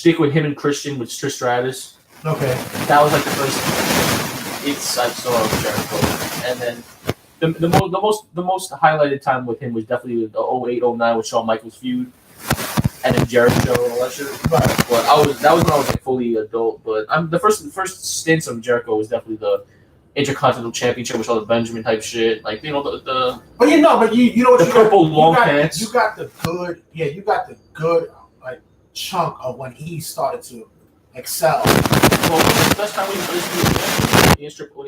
stick with him and Christian with Trish Stratus. Okay. That was like the first hits I saw of Jericho, and then the most highlighted time with him was definitely the 08-09 with Shawn Michaels feud, and then Jericho and all that shit. Right. But that was when I was like fully adult. But the first stints of Jericho was definitely the Intercontinental Championship with all the Benjamin type shit, like the. But you know what the purple long pants. You got the good, like chunk of when he started to excel. Well, that's how we Triple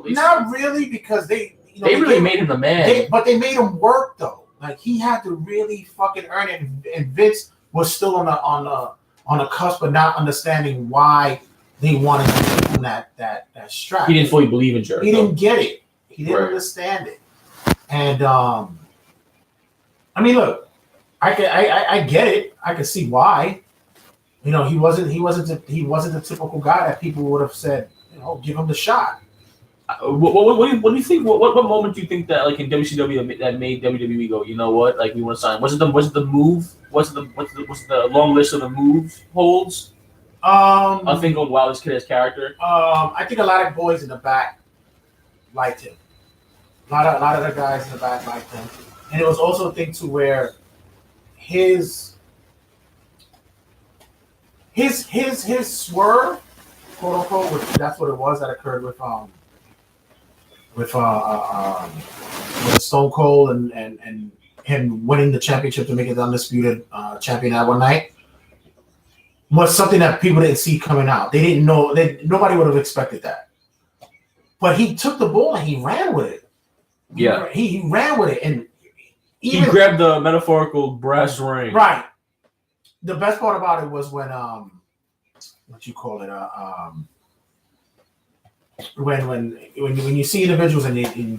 H. Not really, because they really made him the man. But they made him work though. Like he had to really fucking earn it, and Vince was still on the cusp of not understanding why they wanted to give him that strap. He didn't fully believe in Jericho. He didn't get it. He didn't understand it. And I mean, look, I get it. I can see why. You know, he wasn't the typical guy that people would have said, you know, give him the shot. What do you think? What moment do you think that, like, in WCW that made WWE go, you know what, like, we want to sign? Was it the move? Was the long list of the moves holds? I think, oh wow, this kid has character. I think a lot of boys in the back liked him. A lot of the guys in the back liked him, and it was also a thing to where his swerve, quote unquote, which that's what it was that occurred with Stone Cold and him winning the championship to make it the undisputed champion that one night, was something that people didn't see coming out. They didn't know. Nobody would have expected that. But he took the ball and he ran with it. Yeah, he ran with it, and he grabbed the metaphorical brass ring. Right. The best part about it was when what you call it when you see individuals and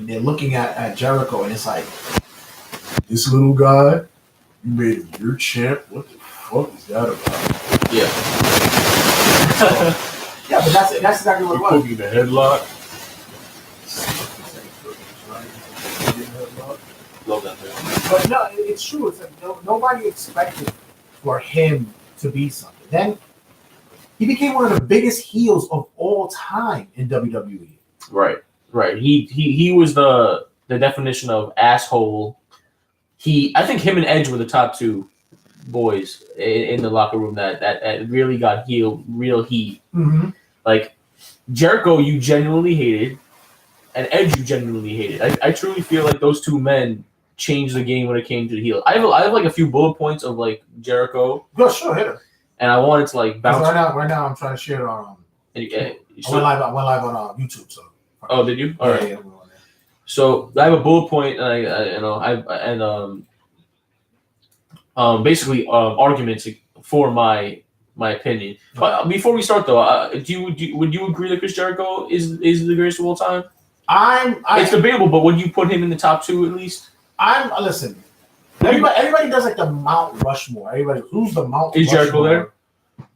they're looking at Jericho, and it's like, this little guy, you made him your champ. What the fuck is that about? Yeah. Yeah, but that's exactly what it was. Putting the headlock. Love that thing. But no, it's true. It's like nobody expected for him to be something. Then he became one of the biggest heels of all time in WWE. Right. He was the definition of asshole. I think him and Edge were the top two boys in the locker room that really got real heat. Mm-hmm. Like, Jericho, you genuinely hated, and Edge, you genuinely hated. I truly feel like those two men changed the game when it came to the heel. I have like a few bullet points of, like, Jericho. Go, sure, hit it. And I wanted to, like, bounce. Right now, I'm trying to share it on. I went live on YouTube. So. Oh, did you? All right. Yeah. So I have a bullet point, and basically arguments for my opinion. But before we start, though, would you agree that Chris Jericho is the greatest of all time? It's debatable, but would you put him in the top two at least? Listen. Everybody does like the Mount Rushmore. Everybody, who's the Mount Rushmore? Is Jericho there?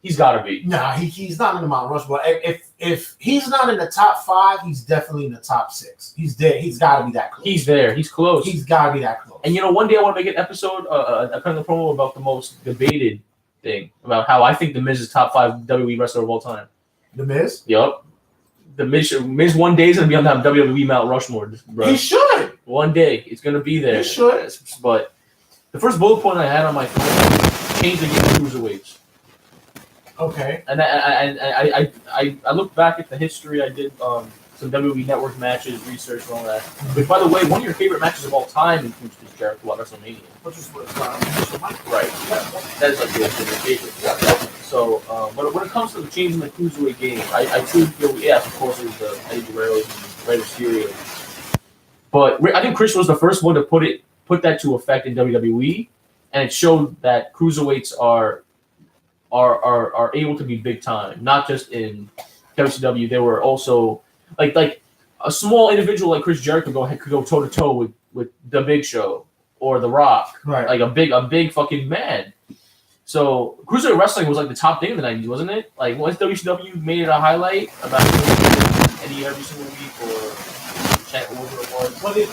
He's got to be. Nah, he's not in the Mount Rushmore. If he's not in the top 5, he's definitely in the top 6. He's there. He's got to be that close. He's there. He's close. He's got to be that close. And one day I want to make an episode, a kind of promo about the most debated thing, about how I think The Miz is top 5 WWE wrestler of all time. The Miz? Yup. The Miz one day is going to be on that WWE Mount Rushmore, bro. He should. One day. It's going to be there. He should. But the first bullet point I had on my phone, change the game of cruiserweights. Okay. And I looked back at the history. I did some WWE Network matches, research, and all that. Which, by the way, one of your favorite matches of all time includes Chris Jericho at WrestleMania. Which is what right. That is like your favorite. So, when it comes to the changing the cruiserweight game, I truly feel, yes, of course, it was the Eddie Guerrero and Rey Mysterio. But I think Chris was the first one to put that to effect in WWE, and it showed that cruiserweights are able to be big time, not just in WCW. They were also like a small individual like Chris Jericho could go toe to toe with the Big Show or The Rock, right? Like a big fucking man. So cruiserweight wrestling was like the top thing in the '90s, wasn't it? Like once WCW made it a highlight about Eddie every single week or whatever it was. Well, the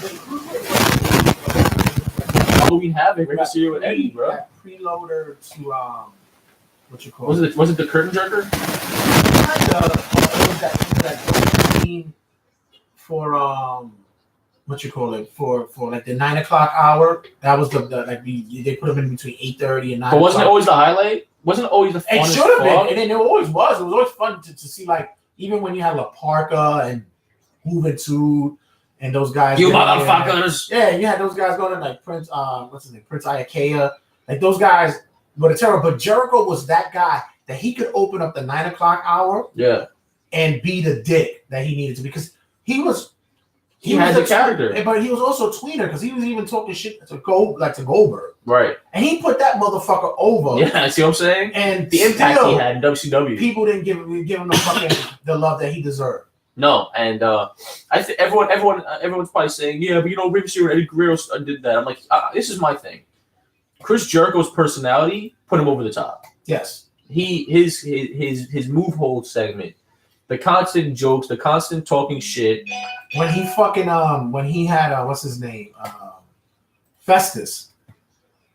Halloween Havoc, Rey Mysterio with Eddie, bro. That preloader to what you call was it the curtain jerker? Kind of. It was that routine for what you call it for like the 9 o'clock hour. That was the like they put them in between 8:30 and 9. But wasn't it always the highlight? Wasn't it always the It funnest should have fuck? been, and it always was. It was always fun to see, like, even when you had La Parka and Juventud and those guys. You motherfuckers! Yeah, you had those guys going in, like Prince, what's his name, Prince Iakea. Like those guys were terrible. But Jericho was that guy that he could open up the 9 o'clock hour, and be the dick that he needed to, because he was. He has a character, but he was also a tweener, because he was even talking shit to Goldberg, right? And he put that motherfucker over. Yeah, see what I'm saying? And the impact he had in WCW. People didn't give him the fucking the love that he deserved. No, and I think everyone's probably saying, yeah, but Rey Mysterio and Eddie Guerrero did that. I'm like, this is my thing. Chris Jericho's personality put him over the top. Yes, his move hold segment. The constant jokes, the constant talking shit. When he fucking when he had what's his name, Festus.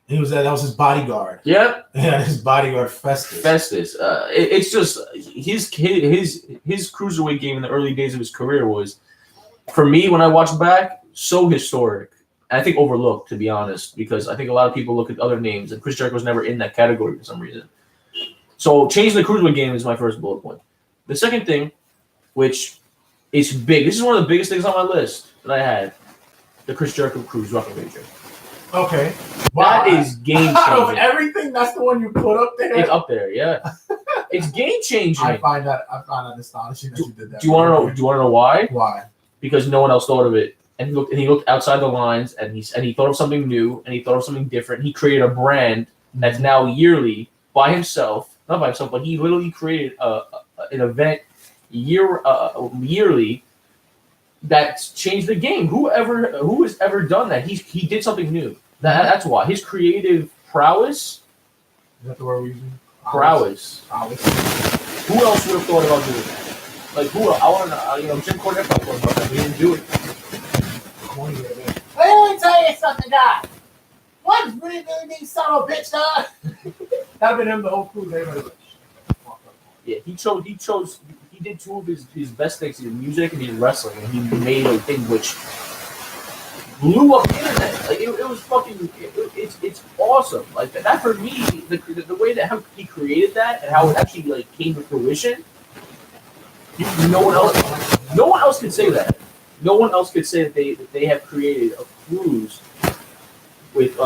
He was that was his bodyguard. Yep. Yeah, his bodyguard Festus. It's just his cruiserweight game in the early days of his career was, for me when I watch back, so historic. And I think overlooked, to be honest, because I think a lot of people look at other names and Chris Jericho was never in that category for some reason. So changing the cruiserweight game is my first bullet point. The second thing, which is big, this is one of the biggest things on my list that I had, the Chris Jericho Cruise Rocket Ranger. Okay. That is game changing. Out of everything, that's the one you put up there? It's up there, yeah. It's game changing. I find that astonishing that you did that. Do you want to know why? Why? Because no one else thought of it. And he looked outside the lines, and he thought of something new, and he thought of something different. He created a brand that's now yearly by himself, not by himself, but he literally created an event yearly that's changed the game. Who has ever done that? He did something new. That's why his creative prowess. Is that the word we're using? Prowess. Who else would have thought about doing that? Like who? I want to know. Jim Cornette thought about that. He didn't do it. Let me tell you something, guy. What's really mean, son of a bitch, dog? That'd have been him the whole cruise. Everybody. Yeah, he chose. He did two of his best things: his music and his wrestling, and he made a thing which blew up the internet. Like it was fucking. It's awesome. Like that for me, the way that how he created that and how it actually like came to fruition. No one else could say that. No one else could say that they have created a cruise with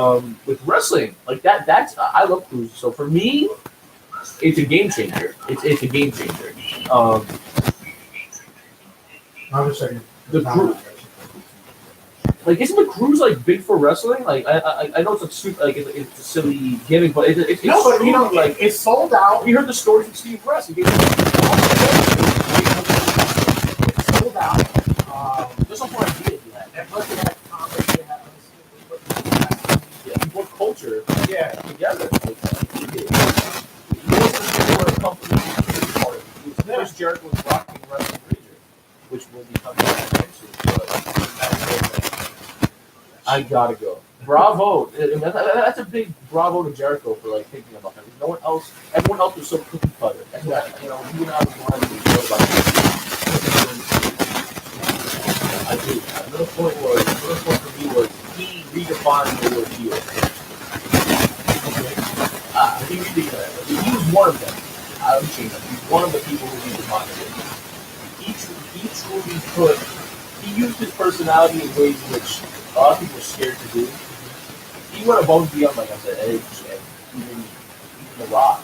wrestling like that. That's I love cruises. So for me, it's a game changer. It's a game changer. I'm just saying the cruise. Like, isn't the cruise like big for wrestling? Like, I know it's a super, like it's a silly gimmick, but it's no, but true. Like it's sold out. We heard the story from Steve Bress. It's sold out. There's some more ideas you had. And plus, they had comedy. Yeah, you put culture. Yeah, together. You wasn't a company part of it. Chris Jericho was rocking Wrestling Ranger, which will become eventually. I gotta go. Bravo! That's a big bravo to Jericho for like thinking about that. No one else, everyone else was so cookie cutter. That's why you and I was wanting to know about it. I do. Another point for me was he redefined the word heel. He was one of them. I would change that. He's one of the people who redefined it. He truly put. He used his personality in ways in which a lot of people are scared to do. He went above and beyond, like I said, Edge and even The Rock.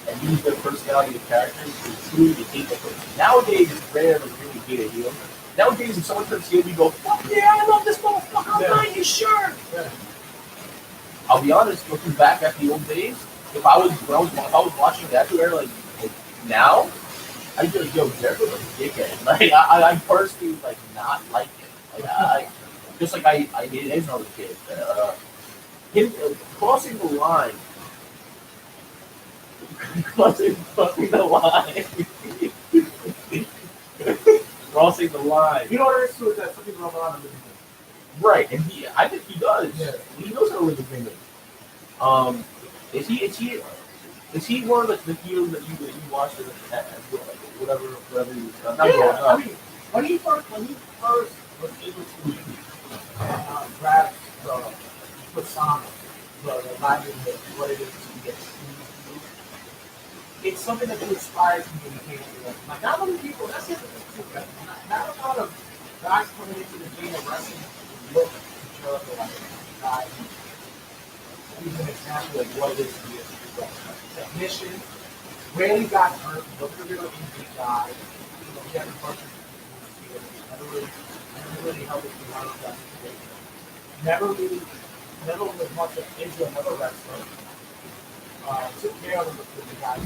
And used their personality and characters to truly hate the person. Nowadays, it's rare to really hate a heel. Nowadays, if someone turns heel, you go, fuck yeah, I love this motherfucker, I'm buying his shirt. Yeah. I'll be honest, looking back at the old days, if I was watching that era, like now, I'd be like, yo, Jericho's a dickhead. Like, I personally like not like him. Like, just like I hated Edge when I was a kid. Him crossing the line. Crossing the line. Crossing the line. You know what it is too, is that some people don't know how to live in. Right, and I think he does. Yeah. He knows how to live in. Is he Is he one of the heroes that you watched at whatever you not Yeah, growing up? I mean, when he first was able to grab the persona, the lighting, what it is to get it's something that inspires me when he came to wrestling. Like, not many people, that's it. Not a lot of guys coming into the game of wrestling look to Jericho like a guy. He's an example of what it is to be a technician. Rarely got hurt, looked a real injury guy. You know, he had a bunch of never really helped us to run up that situation. Never was much of Israel, never wrestler. Took care of the guys.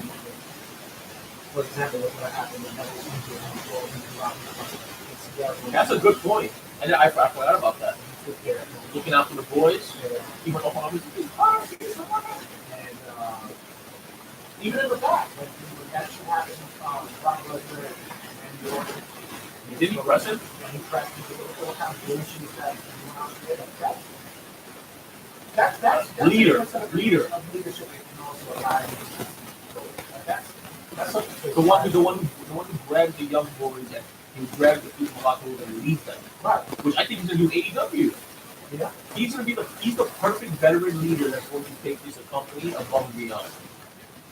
For example, what's going to happen with never injury. That's a good point. And I forgot about that. Looking out for the boys. He went off on his feet. And even in the back, like when that shit happened, Brock Lesnar and Jordan. Did he press him? Yeah, he pressed him. All kinds of issues that's leader. Of leadership and also a guy. That's the one who grabbed the young boys and he grabbed the people locker room and leads them. Right. Which I think he's gonna do AEW. Yeah. He's the perfect veteran leader that's going to take this company above and beyond.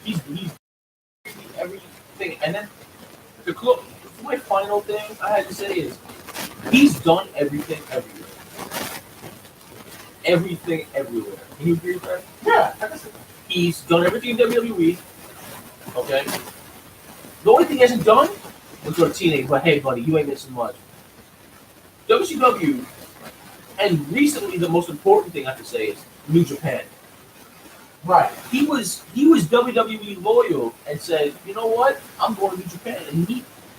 He's everything. And then my final thing I had to say is he's done everything everywhere. Everything everywhere. Can you agree with that? Yeah. He's done everything in WWE. Okay. The only thing he hasn't done was go to TNA, but hey buddy, you ain't missing much. WCW. And recently, the most important thing I have to say is New Japan. Right. He was WWE loyal and said, you know what, I'm going to New Japan,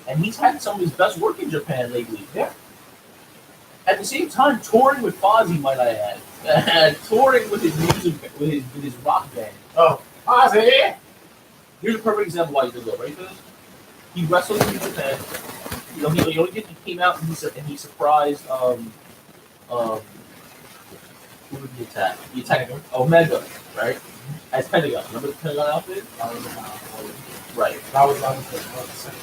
and he's had some of his best work in Japan lately. Yeah. At the same time, touring with Fozzy, might I add, and touring with his music, with his rock band. Oh, Fozzy. Here's a perfect example why he did that. Right, this he wrestled in New Japan. You know, he came out and he surprised. Who did he attack? He attacked Omega, right? As Pentagon. Remember the Pentagon outfit? Right. That was the second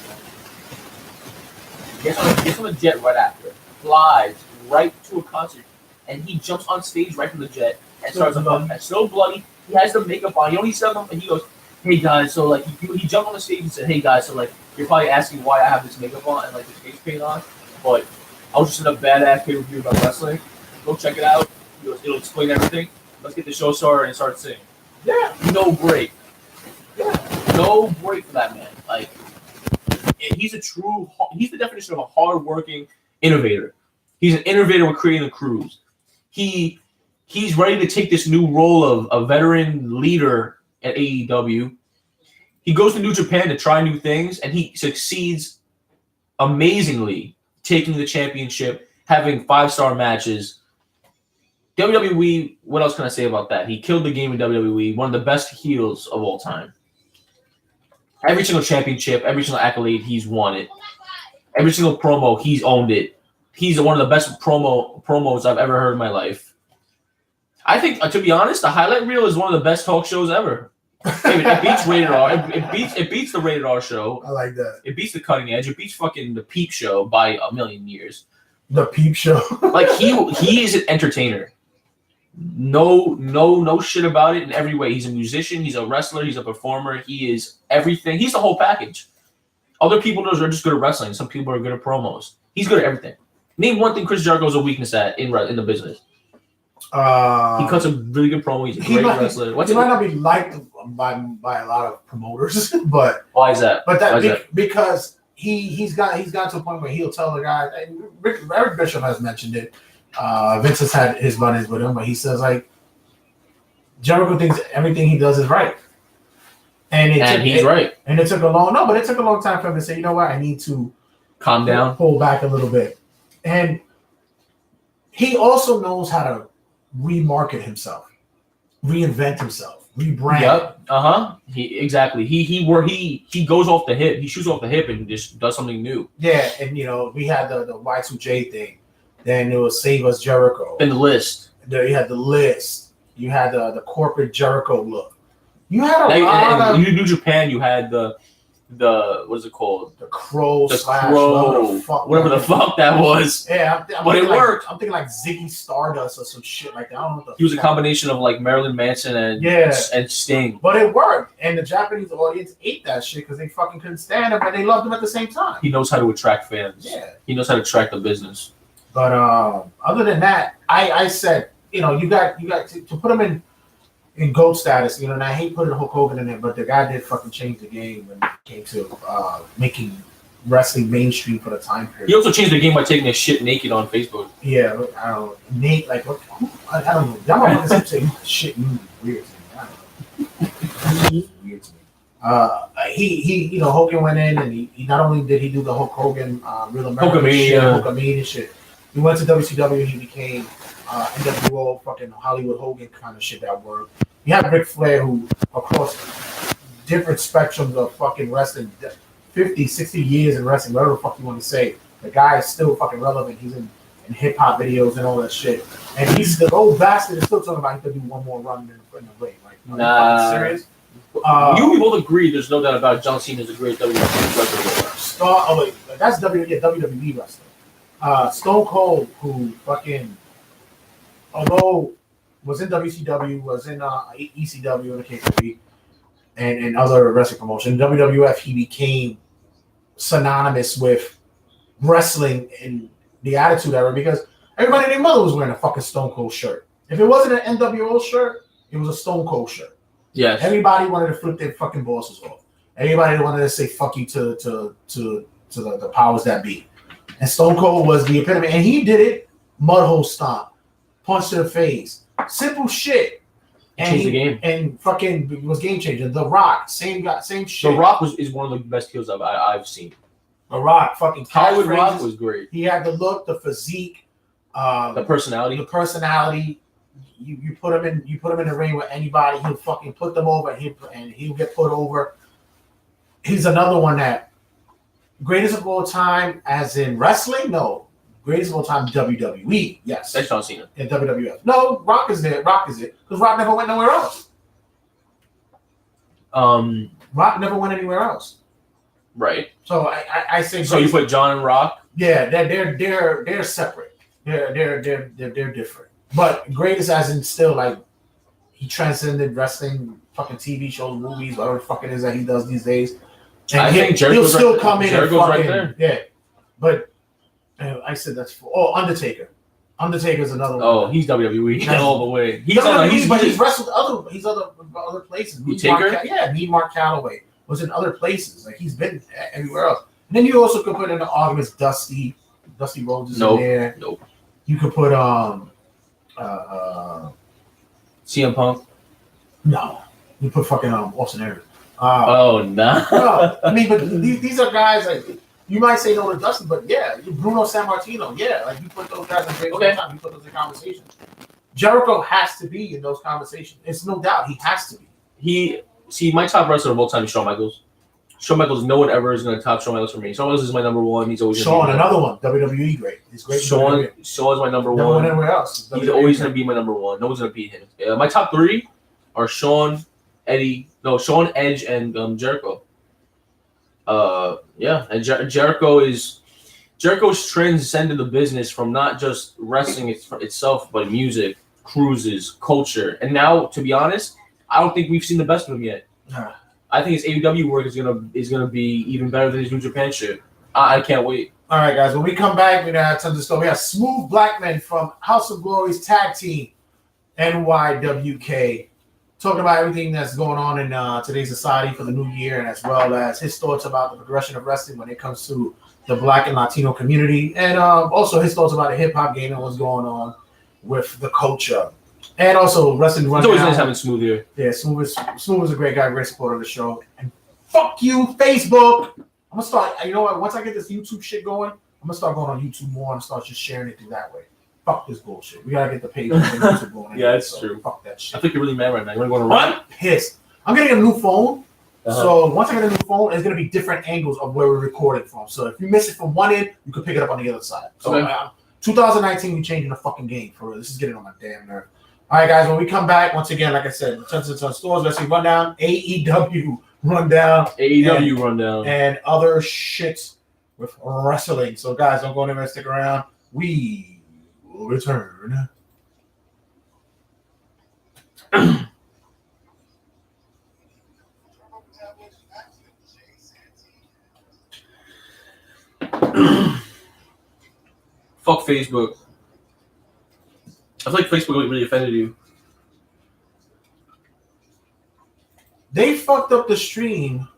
one. Gets on a jet right after. Flies right to a concert. And he jumps on stage right from the jet and starts so bloody. He has the makeup on. You know, he said them and he goes, hey guys, so like he jumped on the stage and said, hey guys, so like you're probably asking why I have this makeup on and like this face paint on, but I was just in a badass pay-per-view about wrestling. Go check it out. It'll explain everything. Let's get the show started and start singing. Yeah. No break. Yeah. No break for that man. Like, he's the definition of a hard-working innovator. He's an innovator with creating the crews. He's ready to take this new role of a veteran leader at AEW. He goes to New Japan to try new things, and he succeeds amazingly, taking the championship, having 5-star matches. WWE, what else can I say about that? He killed the game in WWE, one of the best heels of all time. Every single championship, every single accolade, he's won it. Every single promo, he's owned it. He's one of the best promos I've ever heard in my life. I think, to be honest, the highlight reel is one of the best talk shows ever. It beats Rated R. It beats the Rated R show. I like that. It beats the Cutting Edge. It beats fucking the Peep Show by a million years. The Peep Show. Like he is an entertainer. No shit about it in every way. He's a musician. He's a wrestler. He's a performer. He is everything. He's the whole package. Other people are just good at wrestling. Some people are good at promos. He's good at everything. Name one thing Chris Jericho's a weakness at in the business. He cuts a really good promo. He's a great wrestler. He might not be liked by a lot of promoters, but why is that? But because he's got to a point where he'll tell the guy. Eric Bischoff has mentioned it. Vince has had his buddies with him, but he says like Jericho thinks everything he does is right, and he's right. And it took a long time for him to say, you know what, I need to calm down, pull back a little bit, and he also knows how to remarket himself, reinvent himself, rebrand. Yep. Exactly. He goes off the hip. He shoots off the hip and just does something new. Yeah, and we had the Y2J thing. Then it was Save Us Jericho. And the list. There you had the list. You had the corporate Jericho look. You had a lot of New Japan. You had the what is it called? The Crow. The Crow. Whatever the fuck that was. Yeah, but it worked. I'm thinking like Ziggy Stardust or some shit like that. I don't know what the He was a combination of like Marilyn Manson and Sting. But it worked, and the Japanese audience ate that shit because they fucking couldn't stand him, but they loved him at the same time. He knows how to attract fans. Yeah, he knows how to attract the business. But other than that, I said, you got to put him in GOAT status, and I hate putting Hulk Hogan in there, but the guy did fucking change the game when it came to making wrestling mainstream for the time period. He also changed the game by taking his shit naked on Facebook. Yeah, I don't know. Nate, like, what? I don't know. Y'all might want to say shit weird to me. I don't know. Weird to me. He, Hogan went in, and he not only did he do the Hulk Hogan Real American Hulkamania shit. He went to WCW and he became NWO, fucking Hollywood Hogan kind of shit that worked. You have Ric Flair, who across different spectrums of fucking wrestling, 50, 60 years in wrestling, whatever the fuck you want to say, the guy is still fucking relevant. He's in hip hop videos and all that shit. And he's the old bastard is still talking about he could do one more run in the ring. Like, nah. Serious? We both agree. There's no doubt about it. John Cena is a great WWE wrestler. That's WWE wrestler. Stone Cold, who fucking, although was in WCW, was in ECW in the KPW, and other wrestling promotion. WWF, he became synonymous with wrestling in the Attitude Era because everybody and their mother was wearing a fucking Stone Cold shirt. If it wasn't an NWO shirt, it was a Stone Cold shirt. Yes. Everybody wanted to flip their fucking bosses off. Everybody wanted to say fuck you to the powers that be. And Stone Cold was the epitome. And he did it mud hole stomp, punch to the face. Simple shit. And changed the game. And fucking was game changer. The Rock, same shit. The Rock is one of the best heels I've seen. The Rock, fucking Hollywood Rock was great. He had the look, the physique, the personality. You put him in the ring with anybody, he'll fucking put them over, and he'll get put over. He's another one that greatest of all time, as in wrestling, no. Greatest of all time, WWE, yes. That's John Cena. And WWF. No, Rock is there. Rock is it. Because Rock never went nowhere else. Rock never went anywhere else. Right. So I say. So you put John and Rock? Yeah, they're separate. They're different. But greatest as in still like he transcended wrestling, fucking TV shows, movies, whatever the fuck it is that he does these days. And I think Jericho's he'll still come in Jericho's and fucking, right there. Yeah. But I said that's for Undertaker. Undertaker's another one. Oh, he's WWE all the way. He's wrestled other places. Me Mark Calloway was in other places. Like he's been everywhere else. And then you also could put in the arguments Dusty Rhodes is in there. Nope. You could put CM Punk. No. You put fucking Austin Aries. No. No. I mean, but these are guys like you might say no to Dustin, but yeah, Bruno Sammartino, yeah, like you put those guys in great time, you put those in conversations. Jericho has to be in those conversations. It's no doubt he has to be. My top wrestler of all time is Shawn Michaels. Shawn Michaels, no one ever is going to top Shawn Michaels for me. Shawn Michaels is my number one. He's always Shawn, another one, WWE great. He's great. Shawn is my number one. Never went anywhere else. He's always going to be my number one. No one's going to beat him. My top three are Shawn, Edge, and Jericho. And Jericho's transcended the business from not just wrestling itself, but music, cruises, culture, and now, to be honest, I don't think we've seen the best of him yet. I think his AEW work is gonna be even better than his New Japan shit. I can't wait. All right, guys. When we come back, we're gonna have tons of stuff. We have Smooth Blackman from House of Glory's tag team, NYWK, talking about everything that's going on in today's society for the new year, and as well as his thoughts about the progression of wrestling when it comes to the Black and Latino community, and also his thoughts about the hip hop game and what's going on with the culture. And also wrestling. It's always nice having Smooth here. Yeah, Smooth is a great guy, great supporter of the show. And fuck you, Facebook. I'm gonna start. You know what? Once I get this YouTube shit going, I'm gonna start going on YouTube more and start just sharing it through that way. Fuck this bullshit. We gotta get the page on YouTube going. Yeah, that's true. Fuck that shit. I think you're really mad right now. You wanna go to run? I'm pissed. I'm getting a new phone. So once I get a new phone, it's gonna be different angles of where we're recording from. So if you miss it from one end, you can pick it up on the other side. So 2019, we changing the fucking game for real. This is getting on my damn nerve. All right, guys. When we come back, once again, like I said, Tons and Tons Stores Wrestling Rundown, AEW Rundown, Rundown, and other shit with wrestling. So, guys, don't go anywhere. Stick around. We will return. Fuck Facebook. I feel like Facebook really offended you. They fucked up the stream